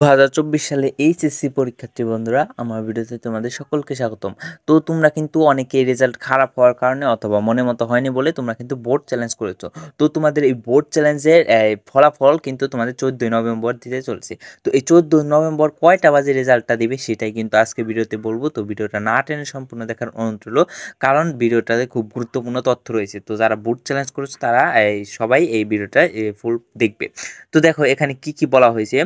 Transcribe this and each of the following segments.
2024 সালে এইচএসসি পরীক্ষার্থী বন্ধুরা, আমার ভিডিওতে তোমাদের সকলকে স্বাগতম। তো তোমরা কিন্তু অনেকেই রেজাল্ট খারাপ হওয়ার কারণে অথবা মনের মতো হয়নি বলে তোমরা কিন্তু বোর্ড চ্যালেঞ্জ করেছো। তো তোমাদের এই বোর্ড চ্যালেঞ্জের ফলাফল কিন্তু তোমাদের 14ই নভেম্বর দিতে চলছে। তো এই 14 নভেম্বর কয়টা বাজে রেজাল্টটা দিবে সেটাই কিন্তু আজকে ভিডিওতে বলবো। তো ভিডিওটা না টেনে সম্পূর্ণ দেখার অনুরোধ রইলো, কারণ ভিডিওটাতে খুব গুরুত্বপূর্ণ তথ্য রয়েছে। তো যারা বোর্ড চ্যালেঞ্জ করেছো তারা সবাই এই ভিডিওটা ফুল দেখবে। তো দেখো এখানে কি বলা হয়েছে।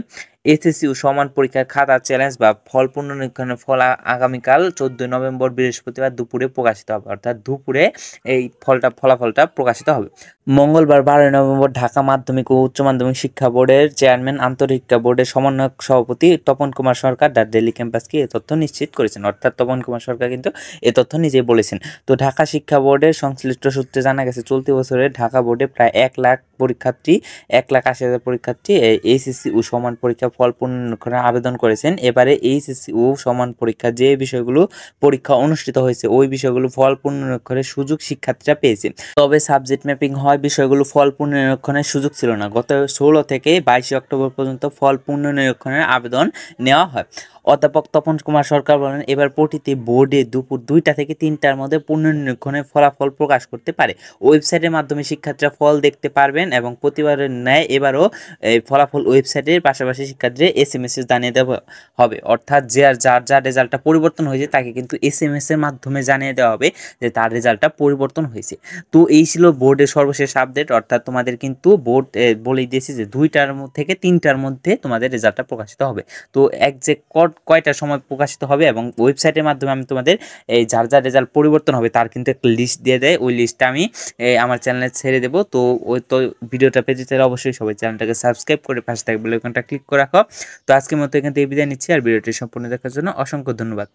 এসএসসি ও সমান পরীক্ষার খাতা চ্যালেঞ্জ বা ফল পুনর্নিরীক্ষণের ফল আগামীকাল 14 নভেম্বর বৃহস্পতিবার দুপুরে প্রকাশিত হবে, অর্থাৎ দুপুরে এই ফলাফলটা প্রকাশিত হবে। মঙ্গলবার 12 নভেম্বর ঢাকা মাধ্যমিক ও উচ্চ মাধ্যমিক শিক্ষা বোর্ডের চেয়ারম্যান আন্তরিক বোর্ডের সমন্বয়ক সভাপতি তপন কুমার সরকার দ্য ডেইলি ক্যাম্পাসকে এ তথ্য নিশ্চিত করেছেন, অর্থাৎ তপন কুমার সরকার কিন্তু এ তথ্য নিজেই বলেছেন। তো ঢাকা শিক্ষা বোর্ডের সংশ্লিষ্ট সূত্রে জানা গেছে, চলতি বছরে ঢাকা বোর্ডে প্রায় 1,80,000 পরীক্ষার্থী এইচএসসি ও সমান পরীক্ষা ফল পুনর্নিরীক্ষণের আবেদন করেছেন। এবারে এইচএসসি ও সমান পরীক্ষা যে বিষয়গুলো পরীক্ষা অনুষ্ঠিত হয়েছে ওই বিষয়গুলো ফল পুনর্নিরীক্ষণের সুযোগ শিক্ষার্থীরা পেয়েছে। তবে সাবজেক্ট ম্যাপিং হয় বিষয়গুলো ফল পুনর্নিরীক্ষণের সুযোগ ছিল না। গত 16 থেকে 22 অক্টোবর পর্যন্ত ফল পুনর্নিরীক্ষণের আবেদন নেওয়া হয়। অধ্যাপক তপন কুমার সরকার বলেন, এবার প্রতিটি বোর্ডে দুপুর 2টা থেকে 3টার মধ্যে পুনর্নিরীক্ষণের ফলাফল প্রকাশ করতে পারে। ওয়েবসাইটের মাধ্যমে শিক্ষার্থীরা ফল দেখতে পারবেন এবং প্রতিবারের ন্যায় এবারও এই ফলাফল ওয়েবসাইটের পাশাপাশি শিক্ষার্থীদের এসএমএস জানিয়ে দেওয়া হবে, অর্থাৎ যার রেজাল্টটা পরিবর্তন হয়েছে তাকে কিন্তু এসএমএস এর মাধ্যমে জানিয়ে দেওয়া হবে যে তার রেজাল্টটা পরিবর্তন হয়েছে। তো এই ছিল বোর্ডের সর্বশেষ আপডেট, অর্থাৎ তোমাদের কিন্তু বোর্ড বলেই দিয়েছে যে 2টার থেকে 3টার মধ্যে তোমাদের রেজাল্টটা প্রকাশিত হবে। তো একজ্যাক্ট কয়টার সময় প্রকাশিত হবে এবং ওয়েবসাইটের মাধ্যমে আমি তোমাদের এই যার রেজাল্ট পরিবর্তন হবে তার কিন্তু একটা লিস্ট দিয়ে দেয়, ওই লিস্টটা আমি আমার চ্যানেলে ছেড়ে দেবো। তো ওই তো ভিডিওটা পেতে চাইলে অবশ্যই সবাই চ্যানেলটাকে সাবস্ক্রাইব করে পাশে থাকবে বেল আইকনটা ক্লিক করে রাখো। তো আজকের মতো এখান থেকে বিদায় নিচ্ছি, আর ভিডিওটি সম্পূর্ণ দেখার জন্য অসংখ্য ধন্যবাদ।